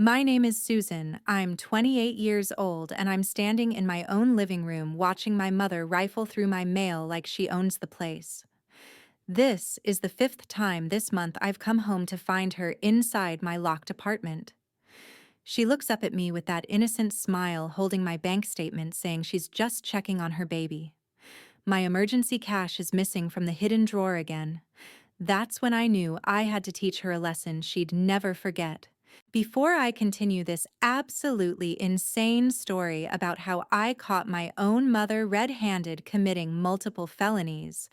My name is Susan. I'm 28 years old and I'm standing in my own living room watching my mother rifle through my mail like she owns the place. This is the fifth time this month I've come home to find her inside my locked apartment. She looks up at me with that innocent smile, holding my bank statement saying she's just checking on her baby. My emergency cash is missing from the hidden drawer again. That's when I knew I had to teach her a lesson she'd never forget. Before I continue this absolutely insane story about how I caught my own mother red-handed committing multiple felonies,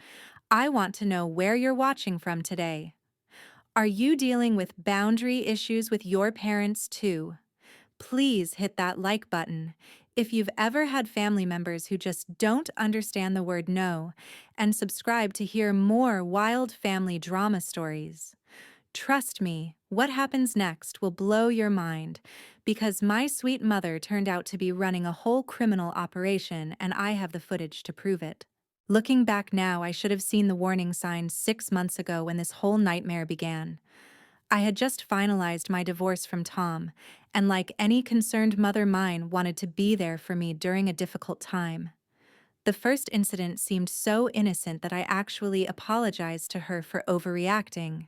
I want to know where you're watching from today. Are you dealing with boundary issues with your parents too? Please hit that like button if you've ever had family members who just don't understand the word no, and subscribe to hear more wild family drama stories. Trust me, what happens next will blow your mind, because my sweet mother turned out to be running a whole criminal operation and I have the footage to prove it. Looking back now, I should have seen the warning signs 6 months ago when this whole nightmare began. I had just finalized my divorce from Tom, and like any concerned mother, mine wanted to be there for me during a difficult time. The first incident seemed so innocent that I actually apologized to her for overreacting.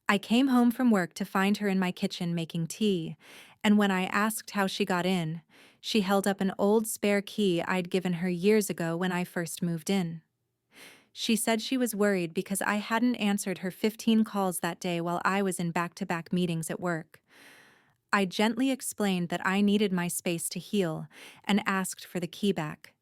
I came home from work to find her in my kitchen making tea, and when I asked how she got in, she held up an old spare key I'd given her years ago when I first moved in. She said she was worried because I hadn't answered her 15 calls that day while I was in back-to-back meetings at work. I gently explained that I needed my space to heal and asked for the key back.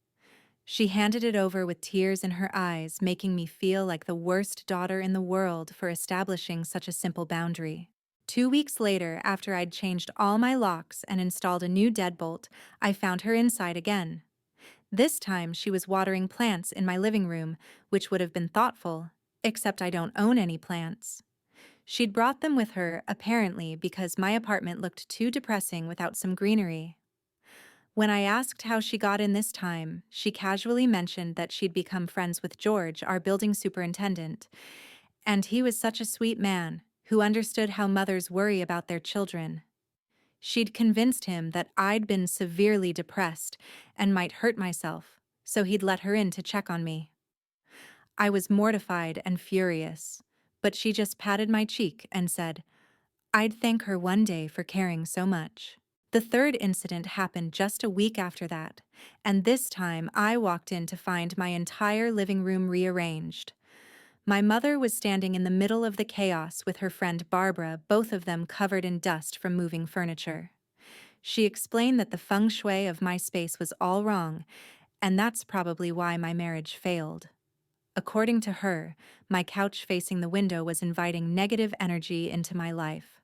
She handed it over with tears in her eyes, making me feel like the worst daughter in the world for establishing such a simple boundary. 2 weeks later, after I'd changed all my locks and installed a new deadbolt, I found her inside again. This time, she was watering plants in my living room, which would have been thoughtful, except I don't own any plants. She'd brought them with her, apparently because my apartment looked too depressing without some greenery. When I asked how she got in this time, she casually mentioned that she'd become friends with George, our building superintendent, and he was such a sweet man who understood how mothers worry about their children. She'd convinced him that I'd been severely depressed and might hurt myself, so he'd let her in to check on me. I was mortified and furious, but she just patted my cheek and said, I'd thank her one day for caring so much. The third incident happened just a week after that, and this time I walked in to find my entire living room rearranged. My mother was standing in the middle of the chaos with her friend Barbara, both of them covered in dust from moving furniture. She explained that the feng shui of my space was all wrong, and that's probably why my marriage failed. According to her, my couch facing the window was inviting negative energy into my life.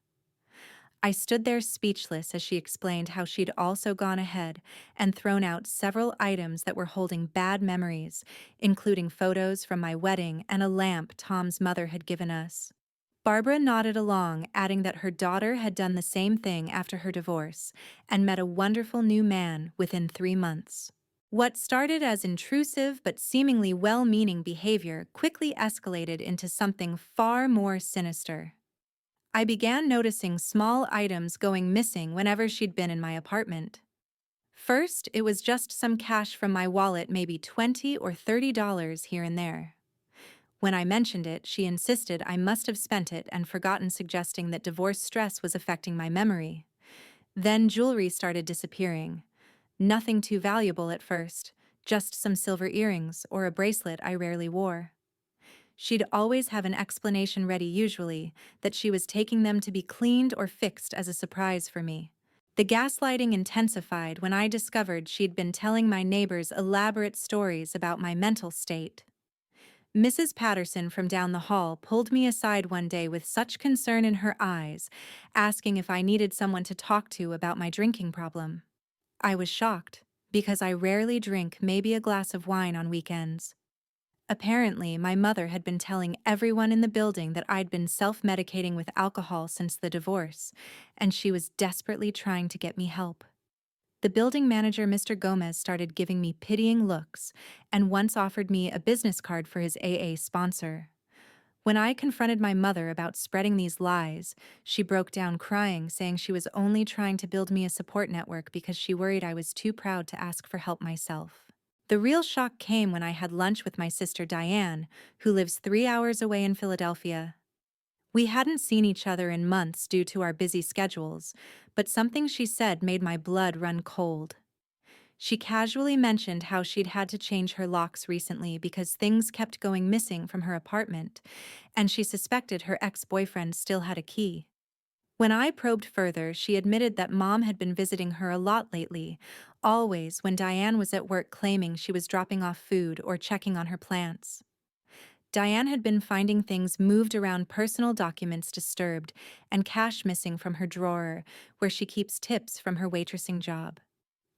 I stood there speechless as she explained how she'd also gone ahead and thrown out several items that were holding bad memories, including photos from my wedding and a lamp Tom's mother had given us. Barbara nodded along, adding that her daughter had done the same thing after her divorce and met a wonderful new man within 3 months. What started as intrusive but seemingly well-meaning behavior quickly escalated into something far more sinister. I began noticing small items going missing whenever she'd been in my apartment. First, it was just some cash from my wallet, maybe $20 or $30 here and there. When I mentioned it, she insisted I must have spent it and forgotten, suggesting that divorce stress was affecting my memory. Then jewelry started disappearing. Nothing too valuable at first, just some silver earrings or a bracelet I rarely wore. She'd always have an explanation ready, usually, that she was taking them to be cleaned or fixed as a surprise for me. The gaslighting intensified when I discovered she'd been telling my neighbors elaborate stories about my mental state. Mrs. Patterson from down the hall pulled me aside one day with such concern in her eyes, asking if I needed someone to talk to about my drinking problem. I was shocked, because I rarely drink maybe a glass of wine on weekends. Apparently, my mother had been telling everyone in the building that I'd been self-medicating with alcohol since the divorce, and she was desperately trying to get me help. The building manager, Mr. Gomez, started giving me pitying looks and once offered me a business card for his AA sponsor. When I confronted my mother about spreading these lies, she broke down crying, saying she was only trying to build me a support network because she worried I was too proud to ask for help myself. The real shock came when I had lunch with my sister Diane, who lives 3 hours away in Philadelphia. We hadn't seen each other in months due to our busy schedules, but something she said made my blood run cold. She casually mentioned how she'd had to change her locks recently because things kept going missing from her apartment, and she suspected her ex-boyfriend still had a key. When I probed further, she admitted that Mom had been visiting her a lot lately, always when Diane was at work claiming she was dropping off food or checking on her plants. Diane had been finding things moved around, personal documents disturbed, and cash missing from her drawer, where she keeps tips from her waitressing job.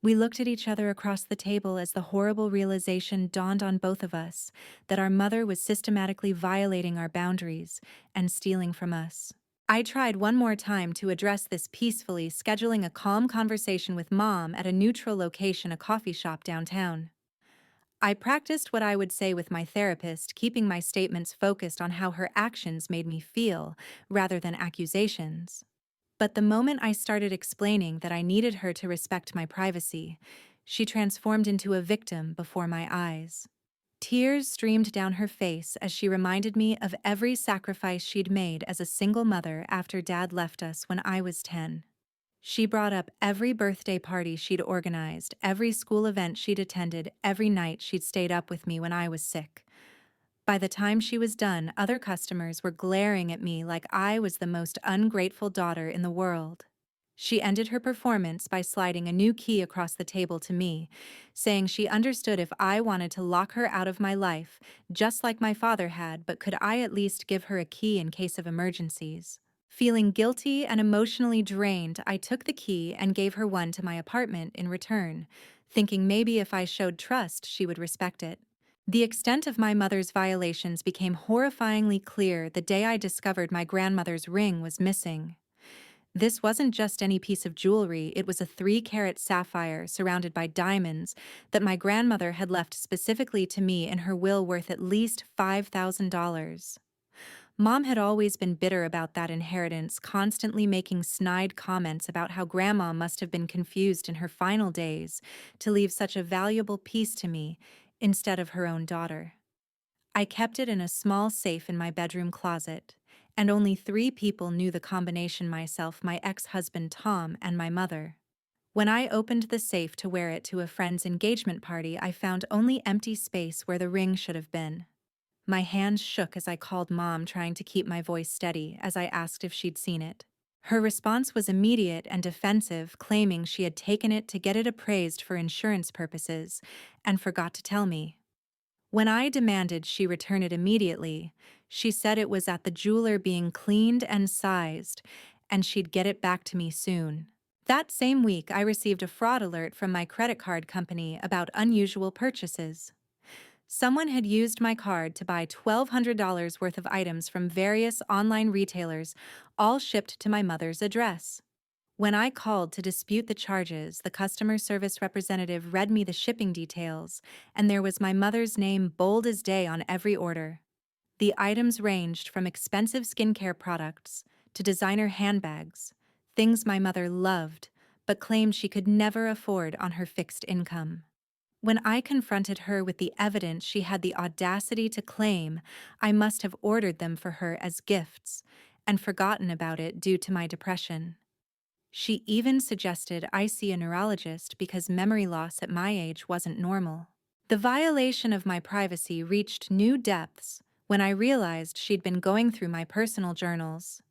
We looked at each other across the table as the horrible realization dawned on both of us that our mother was systematically violating our boundaries and stealing from us. I tried one more time to address this peacefully, scheduling a calm conversation with Mom at a neutral location, a coffee shop downtown. I practiced what I would say with my therapist, keeping my statements focused on how her actions made me feel rather than accusations. But the moment I started explaining that I needed her to respect my privacy, she transformed into a victim before my eyes. Tears streamed down her face as she reminded me of every sacrifice she'd made as a single mother after Dad left us when I was 10. She brought up every birthday party she'd organized, every school event she'd attended, every night she'd stayed up with me when I was sick. By the time she was done, other customers were glaring at me like I was the most ungrateful daughter in the world. She ended her performance by sliding a new key across the table to me, saying she understood if I wanted to lock her out of my life, just like my father had, but could I at least give her a key in case of emergencies? Feeling guilty and emotionally drained, I took the key and gave her one to my apartment in return, thinking maybe if I showed trust, she would respect it. The extent of my mother's violations became horrifyingly clear the day I discovered my grandmother's ring was missing. This wasn't just any piece of jewelry, it was a 3-carat sapphire surrounded by diamonds that my grandmother had left specifically to me in her will, worth at least $5,000. Mom had always been bitter about that inheritance, constantly making snide comments about how Grandma must have been confused in her final days to leave such a valuable piece to me instead of her own daughter. I kept it in a small safe in my bedroom closet, and only 3 people knew the combination: myself, my ex-husband Tom, and my mother. When I opened the safe to wear it to a friend's engagement party, I found only empty space where the ring should have been. My hands shook as I called Mom, trying to keep my voice steady as I asked if she'd seen it. Her response was immediate and defensive, claiming she had taken it to get it appraised for insurance purposes and forgot to tell me. When I demanded she return it immediately, she said it was at the jeweler being cleaned and sized, and she'd get it back to me soon. That same week, I received a fraud alert from my credit card company about unusual purchases. Someone had used my card to buy $1,200 worth of items from various online retailers, all shipped to my mother's address. When I called to dispute the charges, the customer service representative read me the shipping details, and there was my mother's name bold as day on every order. The items ranged from expensive skincare products to designer handbags, things my mother loved but claimed she could never afford on her fixed income. When I confronted her with the evidence she had the audacity to claim I must have ordered them for her as gifts and forgotten about it due to my depression. She even suggested I see a neurologist because memory loss at my age wasn't normal. The violation of my privacy reached new depths when I realized she'd been going through my personal journals.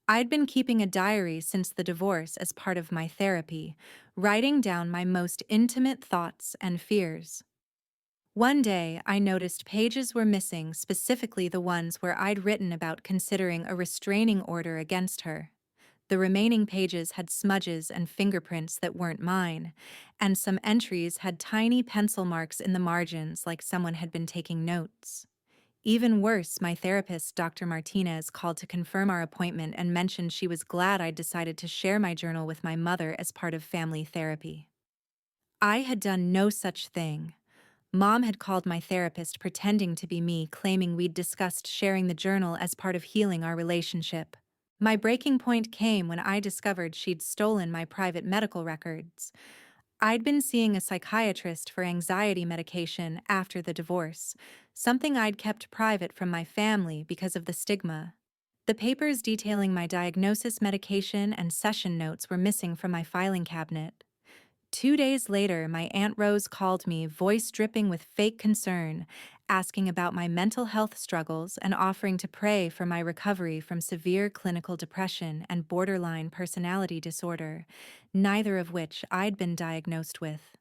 I'd been keeping a diary since the divorce as part of my therapy, writing down my most intimate thoughts and fears. One day, I noticed pages were missing, specifically the ones where I'd written about considering a restraining order against her. The remaining pages had smudges and fingerprints that weren't mine, and some entries had tiny pencil marks in the margins like someone had been taking notes. Even worse, my therapist, Dr. Martinez, called to confirm our appointment and mentioned she was glad I'd decided to share my journal with my mother as part of family therapy. I had done no such thing. Mom had called my therapist pretending to be me, claiming we'd discussed sharing the journal as part of healing our relationship. My breaking point came when I discovered she'd stolen my private medical records. I'd been seeing a psychiatrist for anxiety medication after the divorce, something I'd kept private from my family because of the stigma. The papers detailing my diagnosis, medication, and session notes were missing from my filing cabinet. 2 days later, my Aunt Rose called me, voice dripping with fake concern, asking about my mental health struggles and offering to pray for my recovery from severe clinical depression and borderline personality disorder, neither of which I'd been diagnosed with.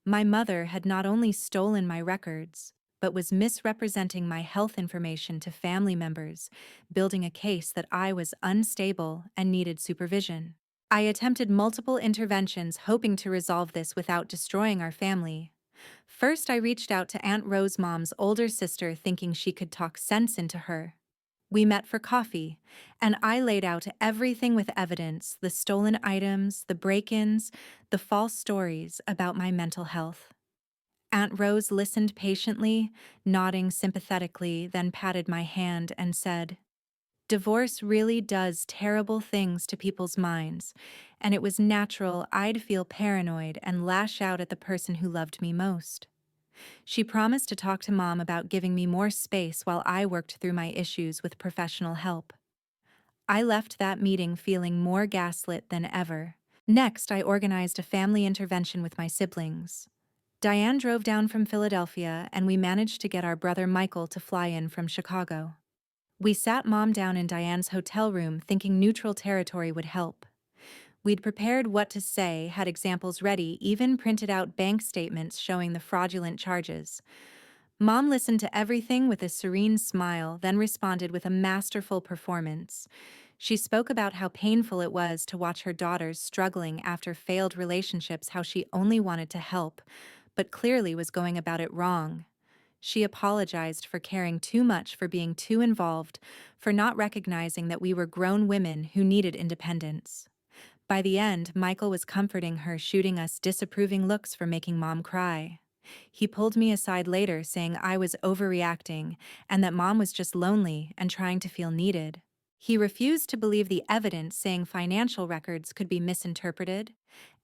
My mother had not only stolen my records, but was misrepresenting my health information to family members, building a case that I was unstable and needed supervision. I attempted multiple interventions hoping to resolve this without destroying our family. First, I reached out to Aunt Rose Mom's older sister thinking she could talk sense into her. We met for coffee, and I laid out everything with evidence: the stolen items, the break-ins, the false stories about my mental health. Aunt Rose listened patiently, nodding sympathetically, then patted my hand and said, "Divorce really does terrible things to people's minds, and it was natural I'd feel paranoid and lash out at the person who loved me most." She promised to talk to Mom about giving me more space while I worked through my issues with professional help. I left that meeting feeling more gaslit than ever. Next, I organized a family intervention with my siblings. Diane drove down from Philadelphia, and we managed to get our brother Michael to fly in from Chicago. We sat Mom down in Diane's hotel room thinking neutral territory would help. We'd prepared what to say, had examples ready, even printed out bank statements showing the fraudulent charges. Mom listened to everything with a serene smile, then responded with a masterful performance. She spoke about how painful it was to watch her daughters struggling after failed relationships, how she only wanted to help, but clearly was going about it wrong. She apologized for caring too much, for being too involved, for not recognizing that we were grown women who needed independence. By the end, Michael was comforting her, shooting us disapproving looks for making Mom cry. He pulled me aside later, saying I was overreacting and that Mom was just lonely and trying to feel needed. He refused to believe the evidence saying financial records could be misinterpreted,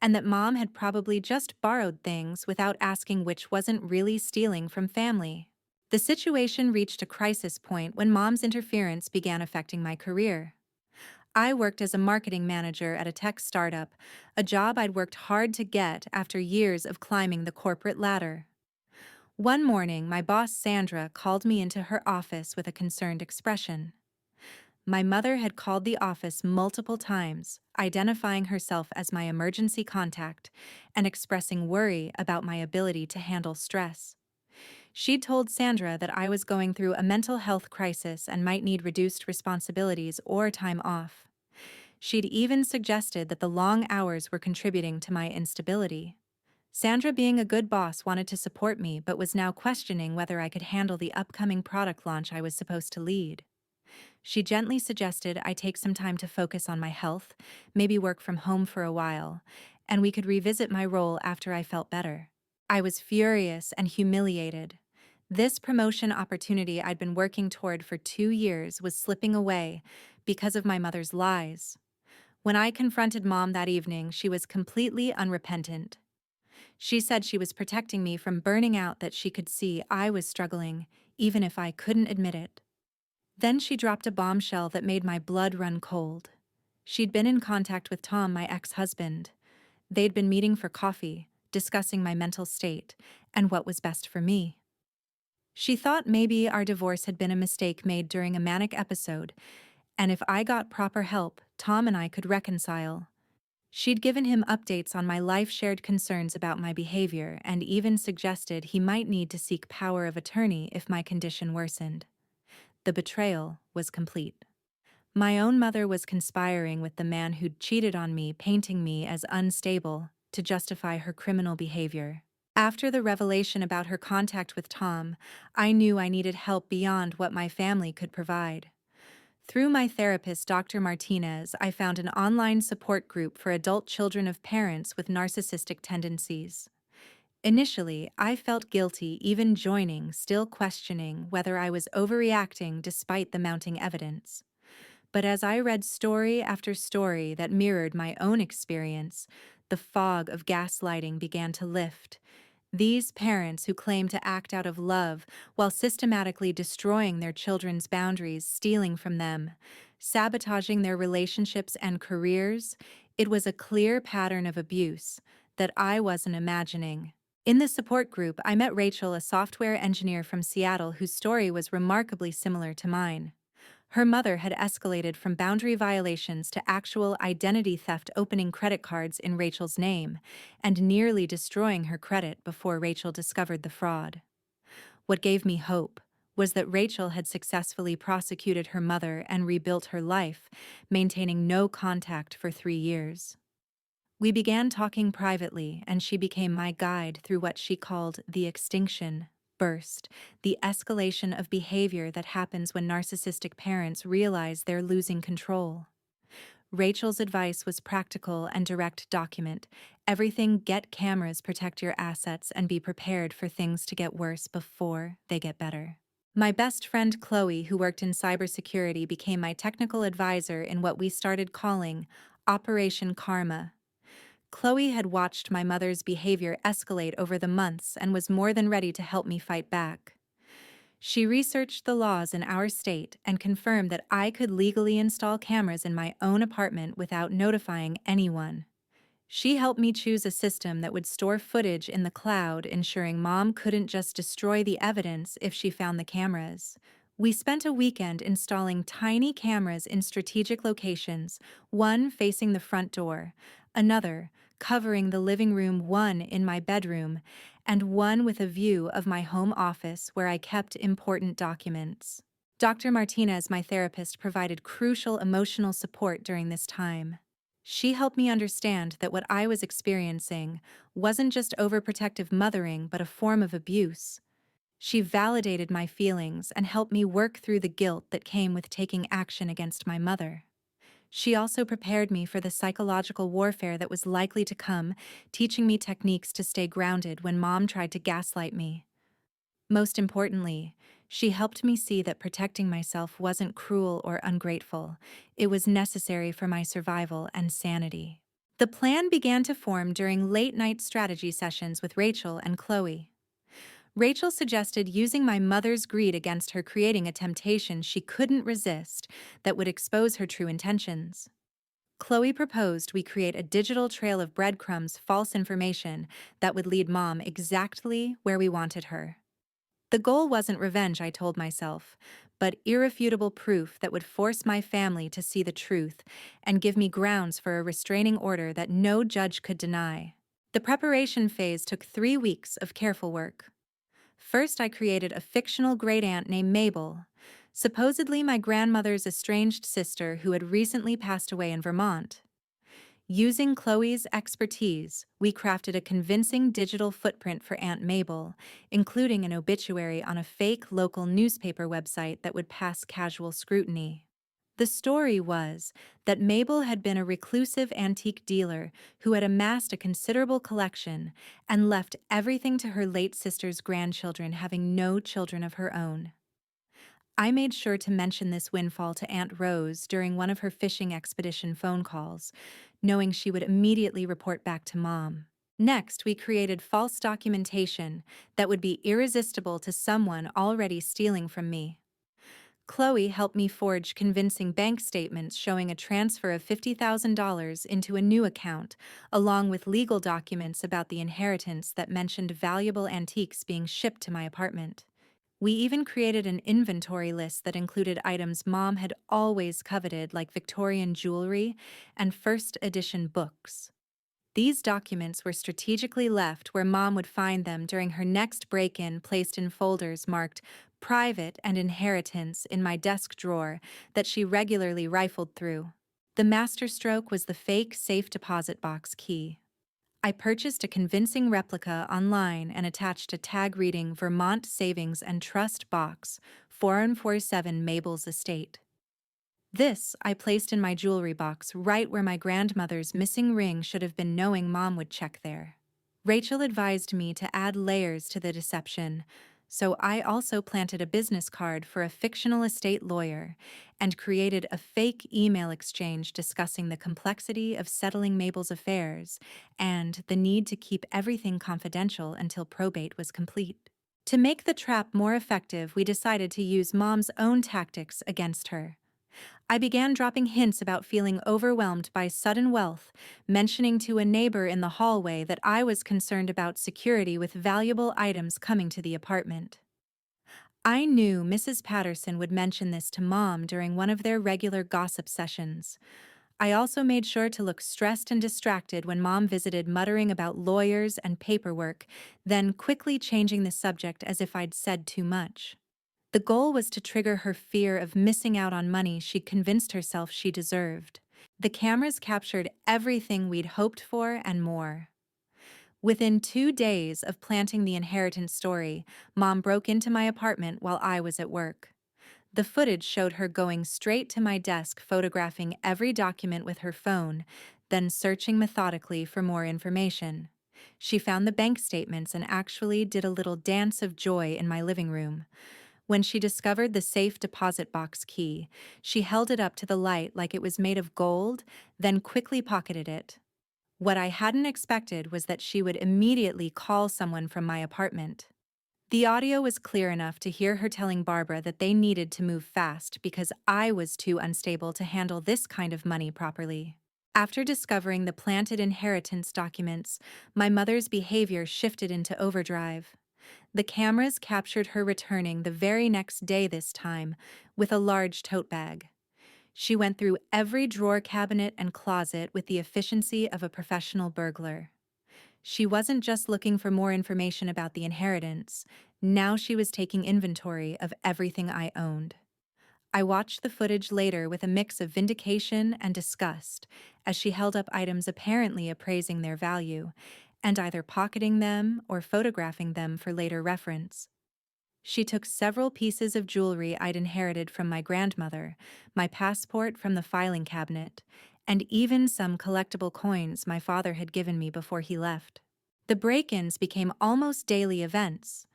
and that Mom had probably just borrowed things without asking, which wasn't really stealing from family. The situation reached a crisis point when Mom's interference began affecting my career. I worked as a marketing manager at a tech startup, a job I'd worked hard to get after years of climbing the corporate ladder. One morning, my boss Sandra called me into her office with a concerned expression. My mother had called the office multiple times, identifying herself as my emergency contact and expressing worry about my ability to handle stress. She'd told Sandra that I was going through a mental health crisis and might need reduced responsibilities or time off. She'd even suggested that the long hours were contributing to my instability. Sandra, being a good boss, wanted to support me but was now questioning whether I could handle the upcoming product launch I was supposed to lead. She gently suggested I take some time to focus on my health, maybe work from home for a while, and we could revisit my role after I felt better. I was furious and humiliated. This promotion opportunity I'd been working toward for 2 years was slipping away because of my mother's lies. When I confronted Mom that evening, she was completely unrepentant. She said she was protecting me from burning out, that she could see I was struggling, even if I couldn't admit it. Then she dropped a bombshell that made my blood run cold. She'd been in contact with Tom, my ex-husband. They'd been meeting for coffee, discussing my mental state and what was best for me. She thought maybe our divorce had been a mistake made during a manic episode, and if I got proper help, Tom and I could reconcile. She'd given him updates on my life, shared concerns about my behavior, and even suggested he might need to seek power of attorney if my condition worsened. The betrayal was complete. My own mother was conspiring with the man who'd cheated on me, painting me as unstable to justify her criminal behavior. After the revelation about her contact with Tom, I knew I needed help beyond what my family could provide. Through my therapist, Dr. Martinez, I found an online support group for adult children of parents with narcissistic tendencies. Initially, I felt guilty even joining, still questioning whether I was overreacting despite the mounting evidence. But as I read story after story that mirrored my own experience, the fog of gaslighting began to lift. These parents who claim to act out of love while systematically destroying their children's boundaries, stealing from them, sabotaging their relationships and careers, it was a clear pattern of abuse that I wasn't imagining. In the support group, I met Rachel, a software engineer from Seattle whose story was remarkably similar to mine. Her mother had escalated from boundary violations to actual identity theft, opening credit cards in Rachel's name and nearly destroying her credit before Rachel discovered the fraud. What gave me hope was that Rachel had successfully prosecuted her mother and rebuilt her life, maintaining no contact for 3 years. We began talking privately, and she became my guide through what she called the extinction burst, the escalation of behavior that happens when narcissistic parents realize they're losing control. Rachel's advice was practical and direct: document everything, get cameras, protect your assets, and be prepared for things to get worse before they get better. My best friend Chloe, who worked in cybersecurity, became my technical advisor in what we started calling Operation Karma. Chloe had watched my mother's behavior escalate over the months and was more than ready to help me fight back. She researched the laws in our state and confirmed that I could legally install cameras in my own apartment without notifying anyone. She helped me choose a system that would store footage in the cloud, ensuring Mom couldn't just destroy the evidence if she found the cameras. We spent a weekend installing tiny cameras in strategic locations, one facing the front door, another covering the living room, one in my bedroom, and one with a view of my home office where I kept important documents. Dr. Martinez, my therapist, provided crucial emotional support during this time. She helped me understand that what I was experiencing wasn't just overprotective mothering, but a form of abuse. She validated my feelings and helped me work through the guilt that came with taking action against my mother. She also prepared me for the psychological warfare that was likely to come, teaching me techniques to stay grounded when Mom tried to gaslight me. Most importantly, she helped me see that protecting myself wasn't cruel or ungrateful. It was necessary for my survival and sanity. The plan began to form during late-night strategy sessions with Rachel and Chloe. Rachel suggested using my mother's greed against her, creating a temptation she couldn't resist that would expose her true intentions. Chloe proposed we create a digital trail of breadcrumbs, false information that would lead Mom exactly where we wanted her. The goal wasn't revenge, I told myself, but irrefutable proof that would force my family to see the truth and give me grounds for a restraining order that no judge could deny. The preparation phase took 3 weeks of careful work. First, I created a fictional great-aunt named Mabel, supposedly my grandmother's estranged sister who had recently passed away in Vermont. Using Chloe's expertise, we crafted a convincing digital footprint for Aunt Mabel, including an obituary on a fake local newspaper website that would pass casual scrutiny. The story was that Mabel had been a reclusive antique dealer who had amassed a considerable collection and left everything to her late sister's grandchildren, having no children of her own. I made sure to mention this windfall to Aunt Rose during one of her fishing expedition phone calls, knowing she would immediately report back to Mom. Next, we created false documentation that would be irresistible to someone already stealing from me. Chloe helped me forge convincing bank statements showing a transfer of $50,000 into a new account, along with legal documents about the inheritance that mentioned valuable antiques being shipped to my apartment. We even created an inventory list that included items Mom had always coveted, like Victorian jewelry and first edition books. These documents were strategically left where Mom would find them during her next break-in, placed in folders marked Private and Inheritance in my desk drawer that she regularly rifled through. The masterstroke was the fake safe deposit box key. I purchased a convincing replica online and attached a tag reading Vermont Savings and Trust Box, 4147 Mabel's estate. This I placed in my jewelry box right where my grandmother's missing ring should have been, knowing Mom would check there. Rachel advised me to add layers to the deception, so I also planted a business card for a fictional estate lawyer and created a fake email exchange discussing the complexity of settling Mabel's affairs and the need to keep everything confidential until probate was complete. To make the trap more effective, we decided to use Mom's own tactics against her. I began dropping hints about feeling overwhelmed by sudden wealth, mentioning to a neighbor in the hallway that I was concerned about security with valuable items coming to the apartment. I knew Mrs. Patterson would mention this to Mom during one of their regular gossip sessions. I also made sure to look stressed and distracted when Mom visited, muttering about lawyers and paperwork, then quickly changing the subject as if I'd said too much. The goal was to trigger her fear of missing out on money she'd convinced herself she deserved. The cameras captured everything we'd hoped for and more. Within 2 days of planting the inheritance story, Mom broke into my apartment while I was at work. The footage showed her going straight to my desk, photographing every document with her phone, then searching methodically for more information. She found the bank statements and actually did a little dance of joy in my living room. When she discovered the safe deposit box key, she held it up to the light like it was made of gold, then quickly pocketed it. What I hadn't expected was that she would immediately call someone from my apartment. The audio was clear enough to hear her telling Barbara that they needed to move fast because I was too unstable to handle this kind of money properly. After discovering the planted inheritance documents, my mother's behavior shifted into overdrive. The cameras captured her returning the very next day, this time, with a large tote bag. She went through every drawer, cabinet, and closet with the efficiency of a professional burglar. She wasn't just looking for more information about the inheritance. Now she was taking inventory of everything I owned. I watched the footage later with a mix of vindication and disgust as she held up items apparently appraising their value and either pocketing them or photographing them for later reference. She took several pieces of jewelry I'd inherited from my grandmother, my passport from the filing cabinet, and even some collectible coins my father had given me before he left. The break-ins became almost daily events.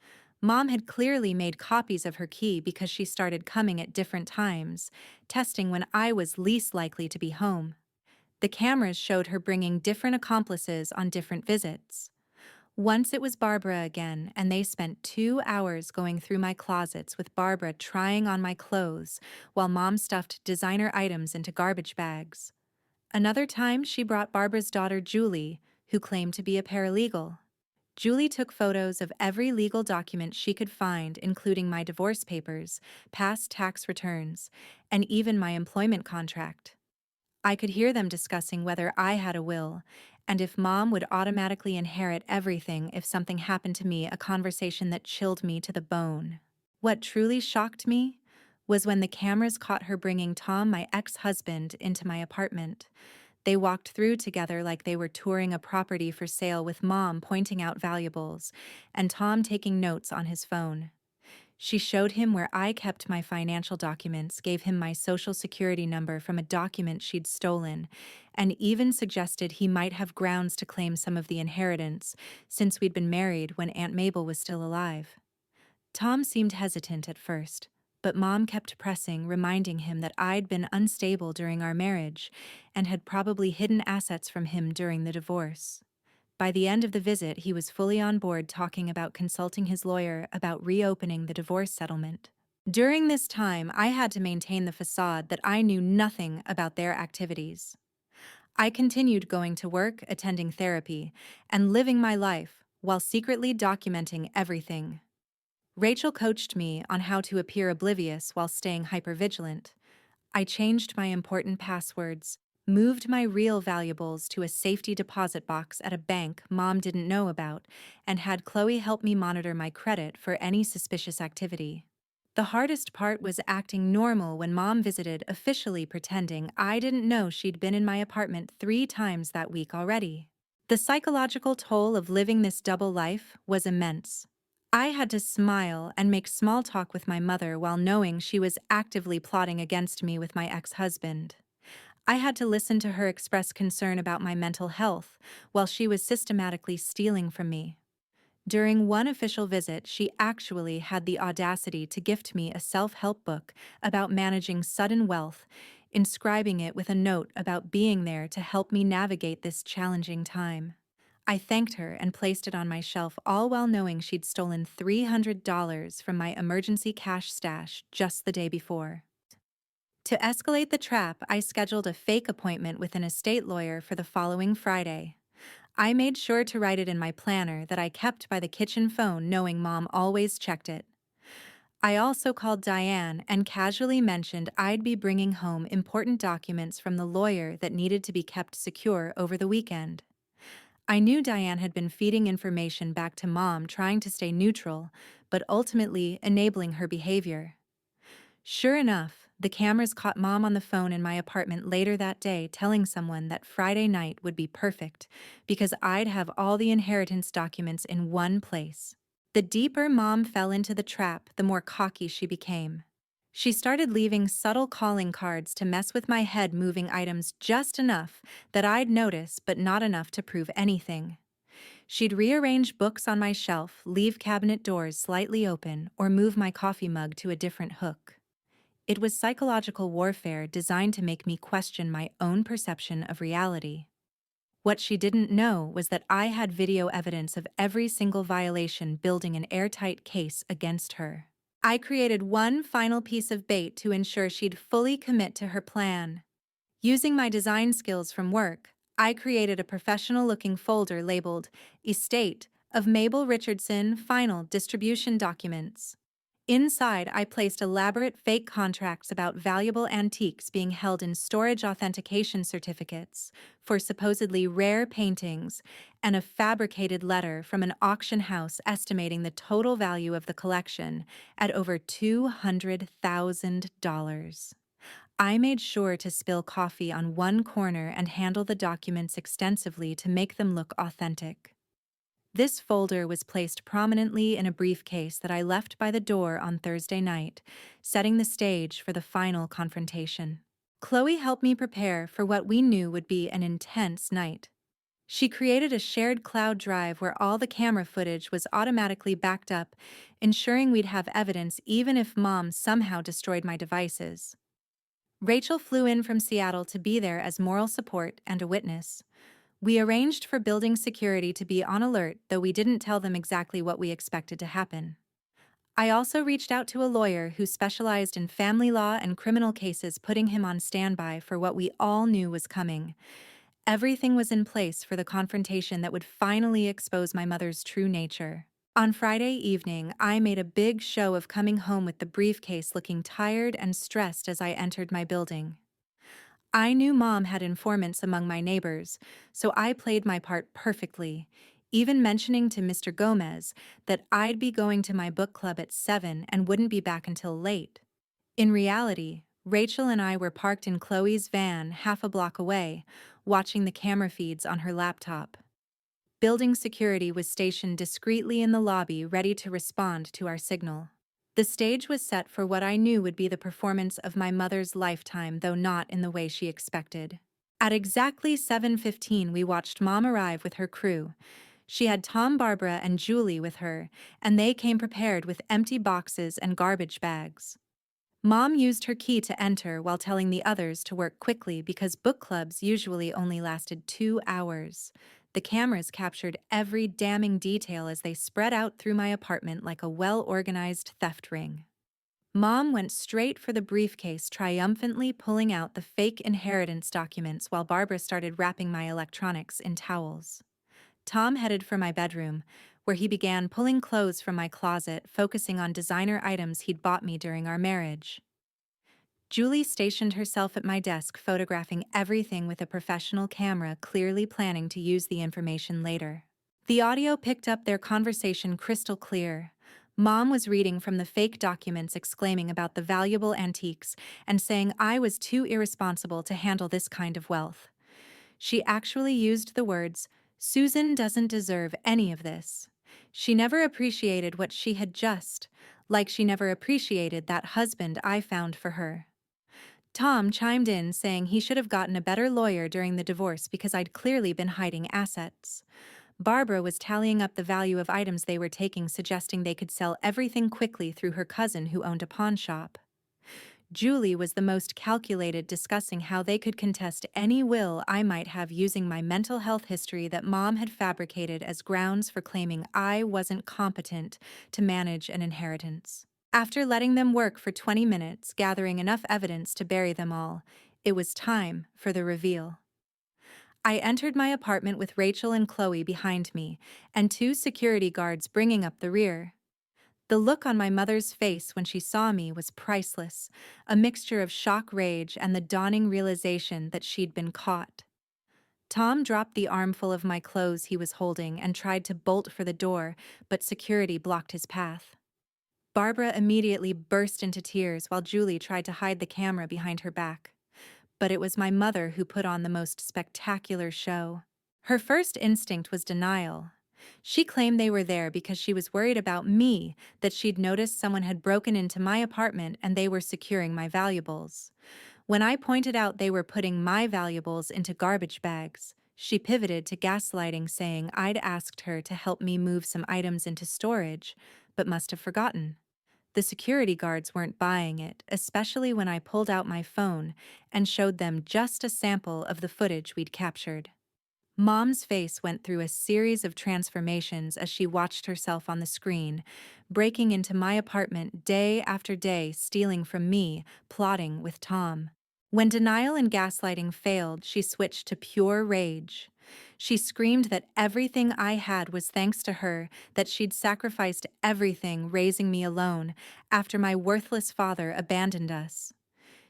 Mom had clearly made copies of her key because she started coming at different times, testing when I was least likely to be home. The cameras showed her bringing different accomplices on different visits. Once it was Barbara again, and they spent 2 hours going through my closets with Barbara trying on my clothes while Mom stuffed designer items into garbage bags. Another time, she brought Barbara's daughter Julie, who claimed to be a paralegal. Julie took photos of every legal document she could find, including my divorce papers, past tax returns, and even my employment contract. I could hear them discussing whether I had a will, and if Mom would automatically inherit everything if something happened to me, a conversation that chilled me to the bone. What truly shocked me was when the cameras caught her bringing Tom, my ex-husband, into my apartment. They walked through together like they were touring a property for sale, with Mom pointing out valuables and Tom taking notes on his phone. She showed him where I kept my financial documents, gave him my social security number from a document she'd stolen, and even suggested he might have grounds to claim some of the inheritance since we'd been married when Aunt Mabel was still alive. Tom seemed hesitant at first, but Mom kept pressing, reminding him that I'd been unstable during our marriage and had probably hidden assets from him during the divorce. By the end of the visit, he was fully on board, talking about consulting his lawyer about reopening the divorce settlement. During this time, I had to maintain the facade that I knew nothing about their activities. I continued going to work, attending therapy, and living my life while secretly documenting everything. Rachel coached me on how to appear oblivious while staying hypervigilant. I changed my important passwords, moved my real valuables to a safety deposit box at a bank Mom didn't know about, and had Chloe help me monitor my credit for any suspicious activity. The hardest part was acting normal when Mom visited, officially pretending I didn't know she'd been in my apartment 3 times that week already. The psychological toll of living this double life was immense. I had to smile and make small talk with my mother while knowing she was actively plotting against me with my ex-husband. I had to listen to her express concern about my mental health while she was systematically stealing from me. During one official visit, she actually had the audacity to gift me a self-help book about managing sudden wealth, inscribing it with a note about being there to help me navigate this challenging time. I thanked her and placed it on my shelf, all while knowing she'd stolen $300 from my emergency cash stash just the day before. To escalate the trap, I scheduled a fake appointment with an estate lawyer for the following Friday. I made sure to write it in my planner that I kept by the kitchen phone, knowing Mom always checked it. I also called Diane and casually mentioned I'd be bringing home important documents from the lawyer that needed to be kept secure over the weekend. I knew Diane had been feeding information back to Mom, trying to stay neutral, but ultimately enabling her behavior. Sure enough, the cameras caught Mom on the phone in my apartment later that day, telling someone that Friday night would be perfect because I'd have all the inheritance documents in one place. The deeper Mom fell into the trap, the more cocky she became. She started leaving subtle calling cards to mess with my head, moving items just enough that I'd notice but not enough to prove anything. She'd rearrange books on my shelf, leave cabinet doors slightly open, or move my coffee mug to a different hook. It was psychological warfare designed to make me question my own perception of reality. What she didn't know was that I had video evidence of every single violation, building an airtight case against her. I created one final piece of bait to ensure she'd fully commit to her plan. Using my design skills from work, I created a professional-looking folder labeled Estate of Mabel Richardson Final Distribution Documents. Inside, I placed elaborate fake contracts about valuable antiques being held in storage authentication certificates for supposedly rare paintings, and a fabricated letter from an auction house estimating the total value of the collection at over $200,000. I made sure to spill coffee on one corner and handle the documents extensively to make them look authentic. This folder was placed prominently in a briefcase that I left by the door on Thursday night, setting the stage for the final confrontation. Chloe helped me prepare for what we knew would be an intense night. She created a shared cloud drive where all the camera footage was automatically backed up, ensuring we'd have evidence even if Mom somehow destroyed my devices. Rachel flew in from Seattle to be there as moral support and a witness. We arranged for building security to be on alert, though we didn't tell them exactly what we expected to happen. I also reached out to a lawyer who specialized in family law and criminal cases, putting him on standby for what we all knew was coming. Everything was in place for the confrontation that would finally expose my mother's true nature. On Friday evening, I made a big show of coming home with the briefcase, looking tired and stressed as I entered my building. I knew Mom had informants among my neighbors, so I played my part perfectly, even mentioning to Mr. Gomez that I'd be going to my book club at 7 and wouldn't be back until late. In reality, Rachel and I were parked in Chloe's van half a block away, watching the camera feeds on her laptop. Building security was stationed discreetly in the lobby, ready to respond to our signal. The stage was set for what I knew would be the performance of my mother's lifetime, though not in the way she expected. At exactly 7:15, we watched Mom arrive with her crew. She had Tom, Barbara, and Julie with her, and they came prepared with empty boxes and garbage bags. Mom used her key to enter while telling the others to work quickly because book clubs usually only lasted 2 hours. The cameras captured every damning detail as they spread out through my apartment like a well-organized theft ring. Mom went straight for the briefcase, triumphantly pulling out the fake inheritance documents while Barbara started wrapping my electronics in towels. Tom headed for my bedroom, where he began pulling clothes from my closet, focusing on designer items he'd bought me during our marriage. Julie stationed herself at my desk, photographing everything with a professional camera, clearly planning to use the information later. The audio picked up their conversation crystal clear. Mom was reading from the fake documents, exclaiming about the valuable antiques and saying I was too irresponsible to handle this kind of wealth. She actually used the words, "Susan doesn't deserve any of this." She never appreciated what she had just, like she never appreciated that husband I found for her. Tom chimed in saying he should have gotten a better lawyer during the divorce because I'd clearly been hiding assets. Barbara was tallying up the value of items they were taking, suggesting they could sell everything quickly through her cousin who owned a pawn shop. Julie was the most calculated, discussing how they could contest any will I might have using my mental health history that Mom had fabricated as grounds for claiming I wasn't competent to manage an inheritance. After letting them work for 20 minutes, gathering enough evidence to bury them all, it was time for the reveal. I entered my apartment with Rachel and Chloe behind me, and two security guards bringing up the rear. The look on my mother's face when she saw me was priceless, a mixture of shock, rage, and the dawning realization that she'd been caught. Tom dropped the armful of my clothes he was holding and tried to bolt for the door, but security blocked his path. Barbara immediately burst into tears while Julie tried to hide the camera behind her back. But it was my mother who put on the most spectacular show. Her first instinct was denial. She claimed they were there because she was worried about me, that she'd noticed someone had broken into my apartment and they were securing my valuables. When I pointed out they were putting my valuables into garbage bags, she pivoted to gaslighting, saying I'd asked her to help me move some items into storage, but must have forgotten. The security guards weren't buying it, especially when I pulled out my phone and showed them just a sample of the footage we'd captured. Mom's face went through a series of transformations as she watched herself on the screen, breaking into my apartment day after day, stealing from me, plotting with Tom. When denial and gaslighting failed, she switched to pure rage. She screamed that everything I had was thanks to her, that she'd sacrificed everything raising me alone after my worthless father abandoned us.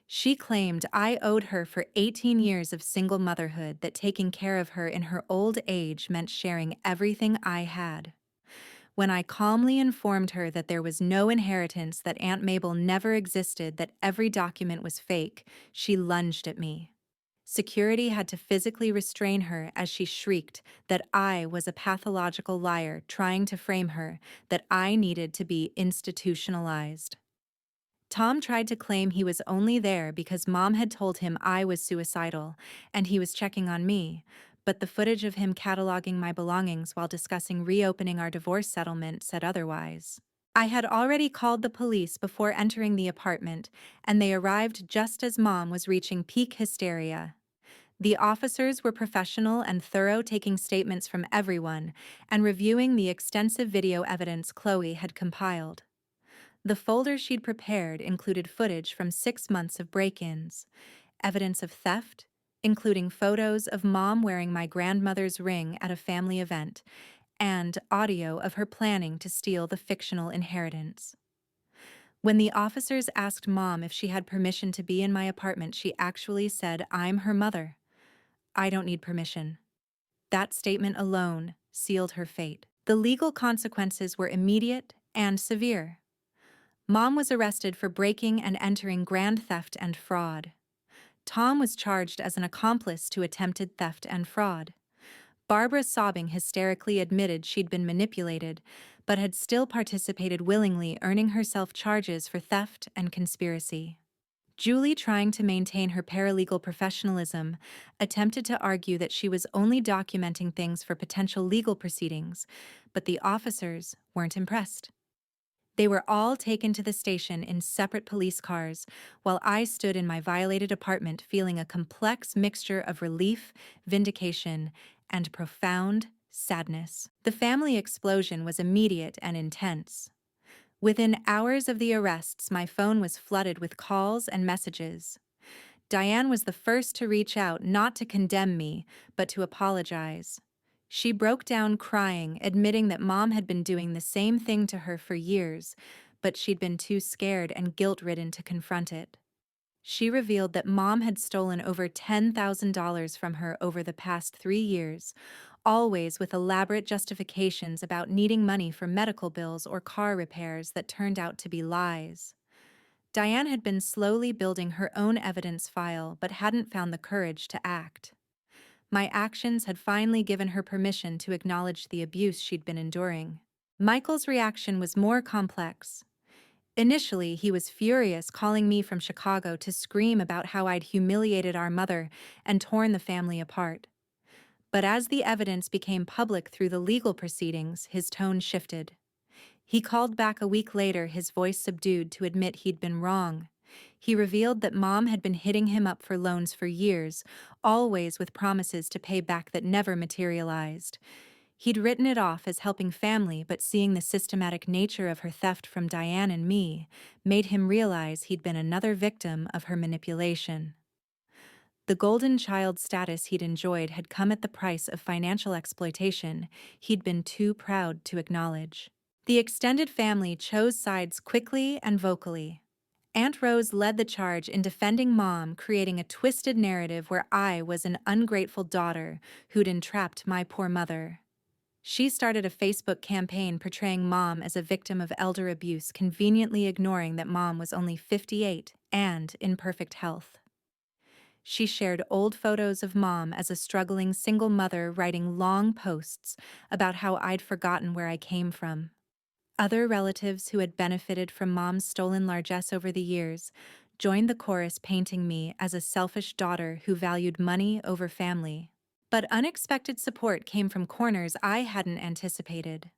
She claimed I owed her for 18 years of single motherhood, that taking care of her in her old age meant sharing everything I had. When I calmly informed her that there was no inheritance, that Aunt Mabel never existed, that every document was fake, she lunged at me. Security had to physically restrain her as she shrieked that I was a pathological liar trying to frame her, that I needed to be institutionalized. Tom tried to claim he was only there because Mom had told him I was suicidal and he was checking on me, but the footage of him cataloging my belongings while discussing reopening our divorce settlement said otherwise. I had already called the police before entering the apartment, and they arrived just as Mom was reaching peak hysteria. The officers were professional and thorough, taking statements from everyone and reviewing the extensive video evidence Chloe had compiled. The folder she'd prepared included footage from 6 months of break-ins, evidence of theft, including photos of Mom wearing my grandmother's ring at a family event, and audio of her planning to steal the fictional inheritance. When the officers asked Mom if she had permission to be in my apartment, she actually said, "I'm her mother. I don't need permission." That statement alone sealed her fate. The legal consequences were immediate and severe. Mom was arrested for breaking and entering grand theft and fraud. Tom was charged as an accomplice to attempted theft and fraud. Barbara, sobbing hysterically, admitted she'd been manipulated, but had still participated willingly, earning herself charges for theft and conspiracy. Julie, trying to maintain her paralegal professionalism, attempted to argue that she was only documenting things for potential legal proceedings, but the officers weren't impressed. They were all taken to the station in separate police cars, while I stood in my violated apartment feeling a complex mixture of relief, vindication, and profound sadness. The family explosion was immediate and intense. Within hours of the arrests, my phone was flooded with calls and messages. Diane was the first to reach out, not to condemn me, but to apologize. She broke down crying, admitting that Mom had been doing the same thing to her for years, but she'd been too scared and guilt-ridden to confront it. She revealed that Mom had stolen over $10,000 from her over the past 3 years, always with elaborate justifications about needing money for medical bills or car repairs that turned out to be lies. Diane had been slowly building her own evidence file but hadn't found the courage to act. My actions had finally given her permission to acknowledge the abuse she'd been enduring. Michael's reaction was more complex. Initially, he was furious, calling me from Chicago to scream about how I'd humiliated our mother and torn the family apart. But as the evidence became public through the legal proceedings, his tone shifted. He called back a week later, his voice subdued, to admit he'd been wrong. He revealed that Mom had been hitting him up for loans for years, always with promises to pay back that never materialized. He'd written it off as helping family, but seeing the systematic nature of her theft from Diane and me made him realize he'd been another victim of her manipulation. The golden child status he'd enjoyed had come at the price of financial exploitation he'd been too proud to acknowledge. The extended family chose sides quickly and vocally. Aunt Rose led the charge in defending Mom, creating a twisted narrative where I was an ungrateful daughter who'd entrapped my poor mother. She started a Facebook campaign portraying Mom as a victim of elder abuse, conveniently ignoring that Mom was only 58 and in perfect health. She shared old photos of Mom as a struggling single mother, writing long posts about how I'd forgotten where I came from. Other relatives who had benefited from Mom's stolen largesse over the years joined the chorus, painting me as a selfish daughter who valued money over family. But unexpected support came from corners I hadn't anticipated.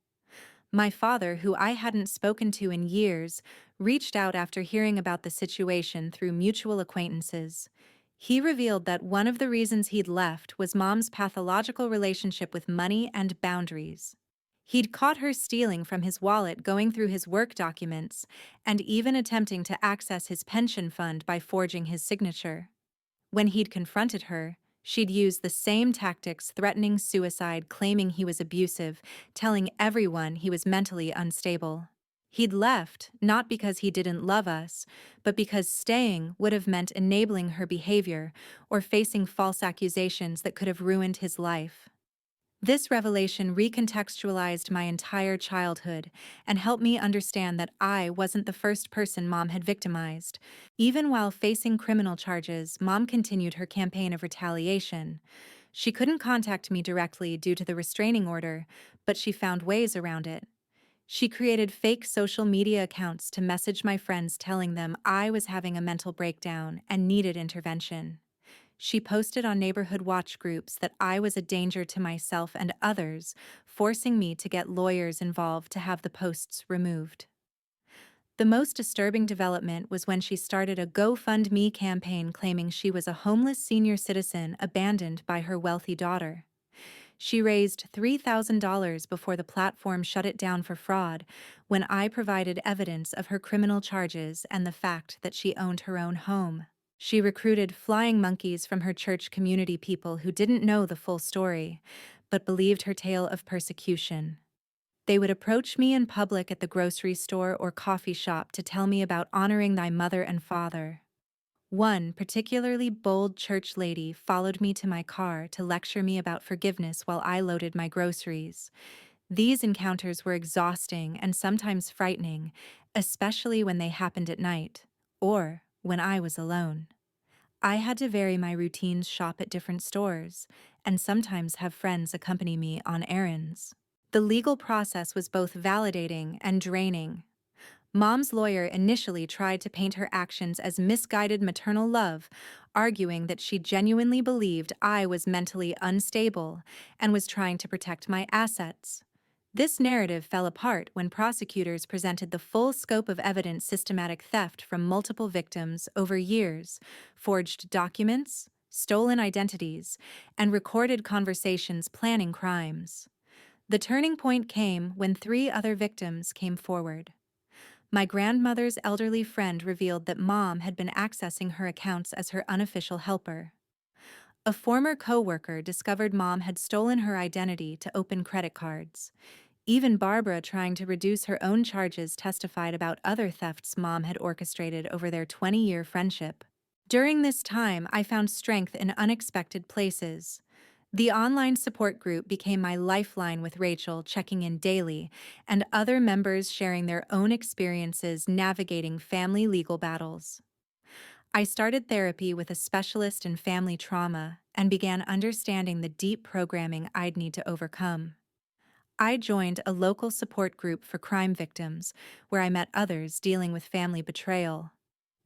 My father, who I hadn't spoken to in years, reached out after hearing about the situation through mutual acquaintances. He revealed that one of the reasons he'd left was Mom's pathological relationship with money and boundaries. He'd caught her stealing from his wallet, going through his work documents, and even attempting to access his pension fund by forging his signature. When he'd confronted her, she'd used the same tactics, threatening suicide, claiming he was abusive, telling everyone he was mentally unstable. He'd left, not because he didn't love us, but because staying would have meant enabling her behavior or facing false accusations that could have ruined his life. This revelation recontextualized my entire childhood and helped me understand that I wasn't the first person Mom had victimized. Even while facing criminal charges, Mom continued her campaign of retaliation. She couldn't contact me directly due to the restraining order, but she found ways around it. She created fake social media accounts to message my friends, telling them I was having a mental breakdown and needed intervention. She posted on neighborhood watch groups that I was a danger to myself and others, forcing me to get lawyers involved to have the posts removed. The most disturbing development was when she started a GoFundMe campaign claiming she was a homeless senior citizen abandoned by her wealthy daughter. She raised $3,000 before the platform shut it down for fraud, when I provided evidence of her criminal charges and the fact that she owned her own home. She recruited flying monkeys from her church community, people who didn't know the full story, but believed her tale of persecution. They would approach me in public at the grocery store or coffee shop to tell me about honoring thy mother and father. One particularly bold church lady followed me to my car to lecture me about forgiveness while I loaded my groceries. These encounters were exhausting and sometimes frightening, especially when they happened at night, or when I was alone. I had to vary my routines, shop at different stores, and sometimes have friends accompany me on errands. The legal process was both validating and draining. Mom's lawyer initially tried to paint her actions as misguided maternal love, arguing that she genuinely believed I was mentally unstable and was trying to protect my assets. This narrative fell apart when prosecutors presented the full scope of evidence: systematic theft from multiple victims over years, forged documents, stolen identities, and recorded conversations planning crimes. The turning point came when 3 other victims came forward. My grandmother's elderly friend revealed that Mom had been accessing her accounts as her unofficial helper. A former coworker discovered Mom had stolen her identity to open credit cards. Even Barbara, trying to reduce her own charges, testified about other thefts Mom had orchestrated over their 20-year friendship. During this time, I found strength in unexpected places. The online support group became my lifeline, with Rachel checking in daily and other members sharing their own experiences navigating family legal battles. I started therapy with a specialist in family trauma and began understanding the deep programming I'd need to overcome. I joined a local support group for crime victims, where I met others dealing with family betrayal.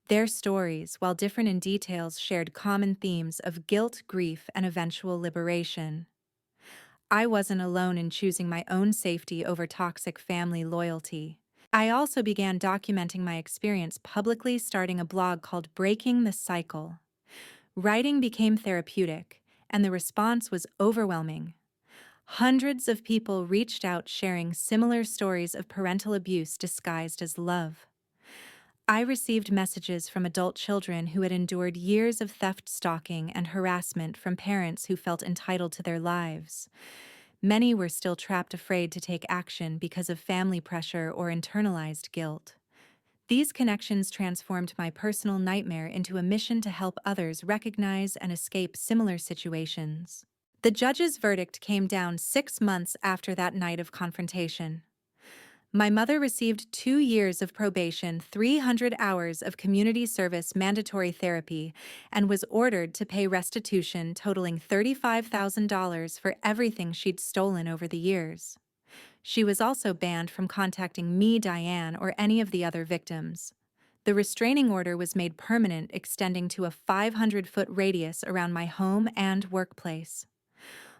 Their stories, while different in details, shared common themes of guilt, grief, and eventual liberation. I wasn't alone in choosing my own safety over toxic family loyalty. I also began documenting my experience publicly, starting a blog called Breaking the Cycle. Writing became therapeutic, and the response was overwhelming. Hundreds of people reached out sharing similar stories of parental abuse disguised as love. I received messages from adult children who had endured years of theft, stalking, and harassment from parents who felt entitled to their lives. Many were still trapped, afraid to take action because of family pressure or internalized guilt. These connections transformed my personal nightmare into a mission to help others recognize and escape similar situations. The judge's verdict came down 6 months after that night of confrontation. My mother received 2 years of probation, 300 hours of community service mandatory therapy, and was ordered to pay restitution totaling $35,000 for everything she'd stolen over the years. She was also banned from contacting me, Diane, or any of the other victims. The restraining order was made permanent, extending to a 500-foot radius around my home and workplace.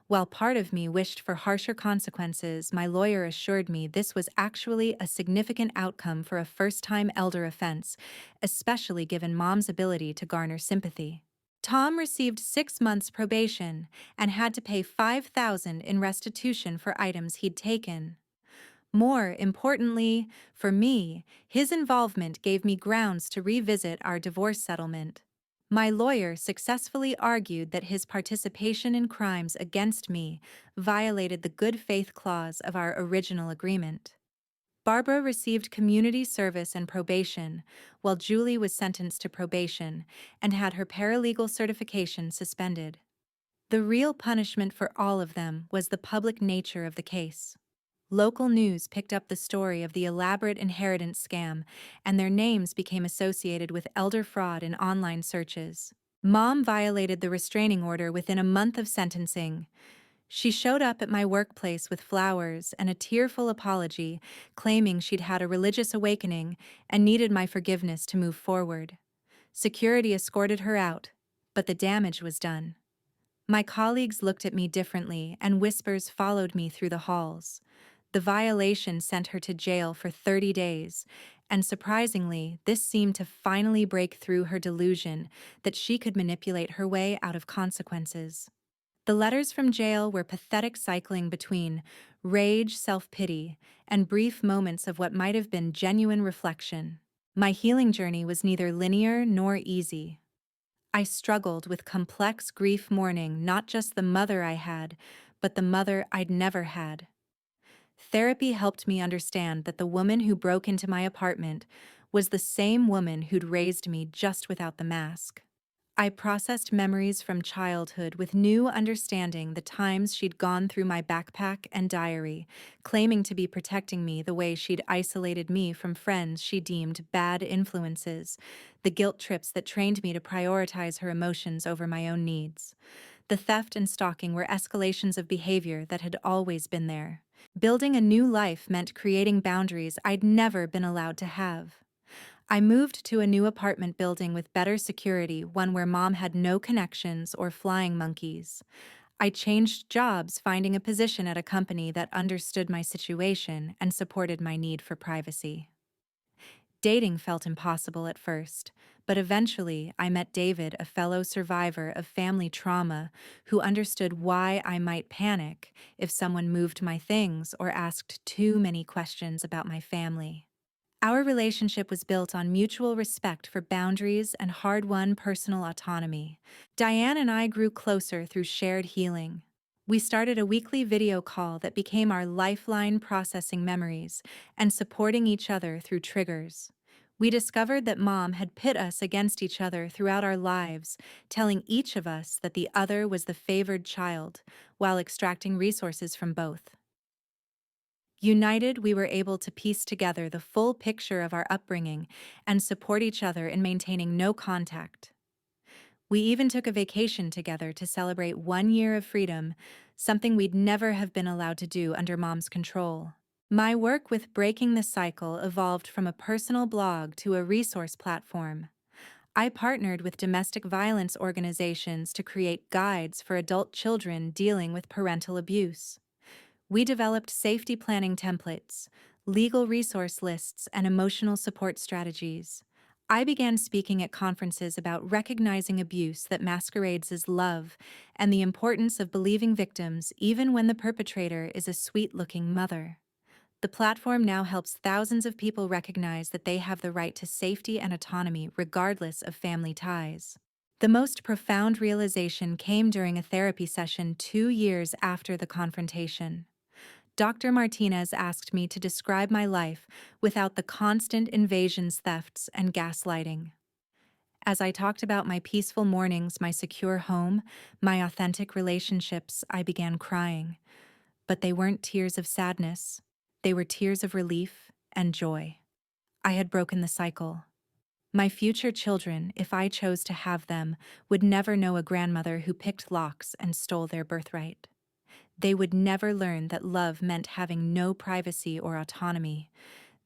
While part of me wished for harsher consequences, my lawyer assured me this was actually a significant outcome for a first-time elder offense, especially given Mom's ability to garner sympathy. Tom received 6 months probation and had to pay $5,000 in restitution for items he'd taken. More importantly, for me, his involvement gave me grounds to revisit our divorce settlement. My lawyer successfully argued that his participation in crimes against me violated the good faith clause of our original agreement. Barbara received community service and probation, while Julie was sentenced to probation and had her paralegal certification suspended. The real punishment for all of them was the public nature of the case. Local news picked up the story of the elaborate inheritance scam, and their names became associated with elder fraud in online searches. Mom violated the restraining order within a month of sentencing. She showed up at my workplace with flowers and a tearful apology, claiming she'd had a religious awakening and needed my forgiveness to move forward. Security escorted her out, but the damage was done. My colleagues looked at me differently, and whispers followed me through the halls. The violation sent her to jail for 30 days, and surprisingly, this seemed to finally break through her delusion that she could manipulate her way out of consequences. The letters from jail were pathetic, cycling between rage, self-pity, and brief moments of what might have been genuine reflection. My healing journey was neither linear nor easy. I struggled with complex grief, mourning not just the mother I had, but the mother I'd never had. Therapy helped me understand that the woman who broke into my apartment was the same woman who'd raised me, just without the mask. I processed memories from childhood with new understanding, the times she'd gone through my backpack and diary, claiming to be protecting me the way she'd isolated me from friends she deemed bad influences, the guilt trips that trained me to prioritize her emotions over my own needs. The theft and stalking were escalations of behavior that had always been there. Building a new life meant creating boundaries I'd never been allowed to have. I moved to a new apartment building with better security, one where Mom had no connections or flying monkeys. I changed jobs, finding a position at a company that understood my situation and supported my need for privacy. Dating felt impossible at first, but eventually I met David, a fellow survivor of family trauma, who understood why I might panic if someone moved my things or asked too many questions about my family. Our relationship was built on mutual respect for boundaries and hard-won personal autonomy. Diane and I grew closer through shared healing. We started a weekly video call that became our lifeline, processing memories and supporting each other through triggers. We discovered that Mom had pit us against each other throughout our lives, telling each of us that the other was the favored child, while extracting resources from both. United, we were able to piece together the full picture of our upbringing and support each other in maintaining no contact. We even took a vacation together to celebrate 1 year of freedom, something we'd never have been allowed to do under mom's control. My work with breaking the cycle evolved from a personal blog to a resource platform. I partnered with domestic violence organizations to create guides for adult children dealing with parental abuse. We developed safety planning templates, legal resource lists, and emotional support strategies. I began speaking at conferences about recognizing abuse that masquerades as love and the importance of believing victims even when the perpetrator is a sweet-looking mother. The platform now helps thousands of people recognize that they have the right to safety and autonomy regardless of family ties. The most profound realization came during a therapy session 2 years after the confrontation. Dr. Martinez asked me to describe my life without the constant invasions, thefts, and gaslighting. As I talked about my peaceful mornings, my secure home, my authentic relationships, I began crying. But they weren't tears of sadness. They were tears of relief and joy. I had broken the cycle. My future children, if I chose to have them, would never know a grandmother who picked locks and stole their birthright. They would never learn that love meant having no privacy or autonomy.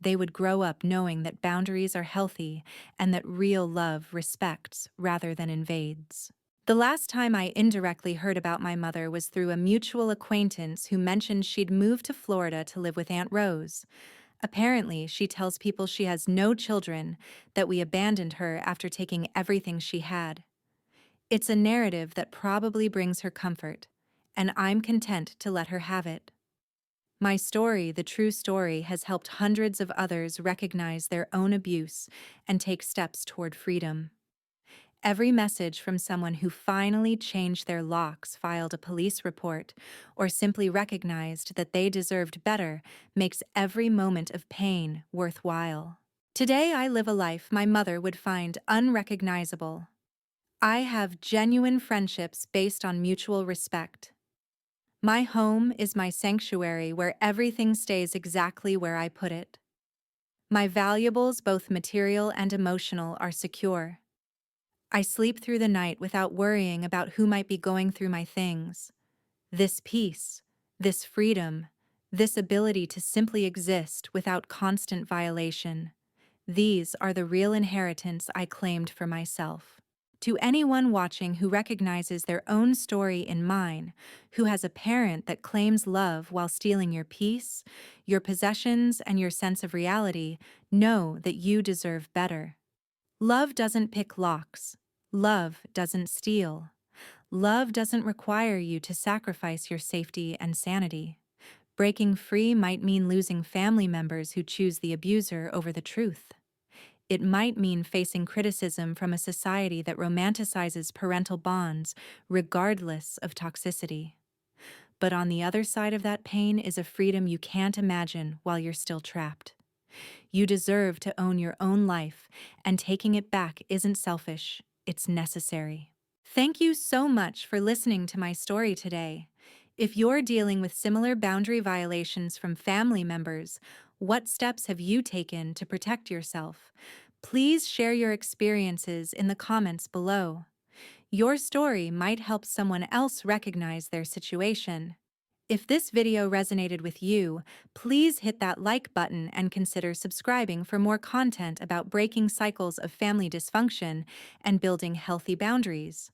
They would grow up knowing that boundaries are healthy and that real love respects rather than invades. The last time I indirectly heard about my mother was through a mutual acquaintance who mentioned she'd moved to Florida to live with Aunt Rose. Apparently, she tells people she has no children, that we abandoned her after taking everything she had. It's a narrative that probably brings her comfort, and I'm content to let her have it. My story, the true story, has helped hundreds of others recognize their own abuse and take steps toward freedom. Every message from someone who finally changed their locks, filed a police report, or simply recognized that they deserved better makes every moment of pain worthwhile. Today I live a life my mother would find unrecognizable. I have genuine friendships based on mutual respect. My home is my sanctuary where everything stays exactly where I put it. My valuables, both material and emotional, are secure. I sleep through the night without worrying about who might be going through my things. This peace, this freedom, this ability to simply exist without constant violation, these are the real inheritance I claimed for myself. To anyone watching who recognizes their own story in mine, who has a parent that claims love while stealing your peace, your possessions, and your sense of reality, know that you deserve better. Love doesn't pick locks. Love doesn't steal. Love doesn't require you to sacrifice your safety and sanity. Breaking free might mean losing family members who choose the abuser over the truth. It might mean facing criticism from a society that romanticizes parental bonds regardless of toxicity. But on the other side of that pain is a freedom you can't imagine while you're still trapped. You deserve to own your own life, and taking it back isn't selfish, it's necessary. Thank you so much for listening to my story today. If you're dealing with similar boundary violations from family members, what steps have you taken to protect yourself? Please share your experiences in the comments below. Your story might help someone else recognize their situation. If this video resonated with you, please hit that like button and consider subscribing for more content about breaking cycles of family dysfunction and building healthy boundaries.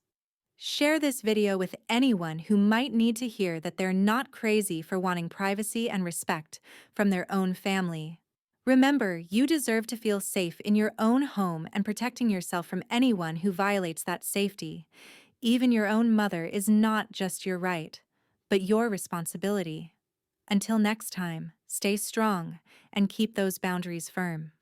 Share this video with anyone who might need to hear that they're not crazy for wanting privacy and respect from their own family. Remember, you deserve to feel safe in your own home and protecting yourself from anyone who violates that safety. Even your own mother is not just your right, but your responsibility. Until next time, stay strong and keep those boundaries firm.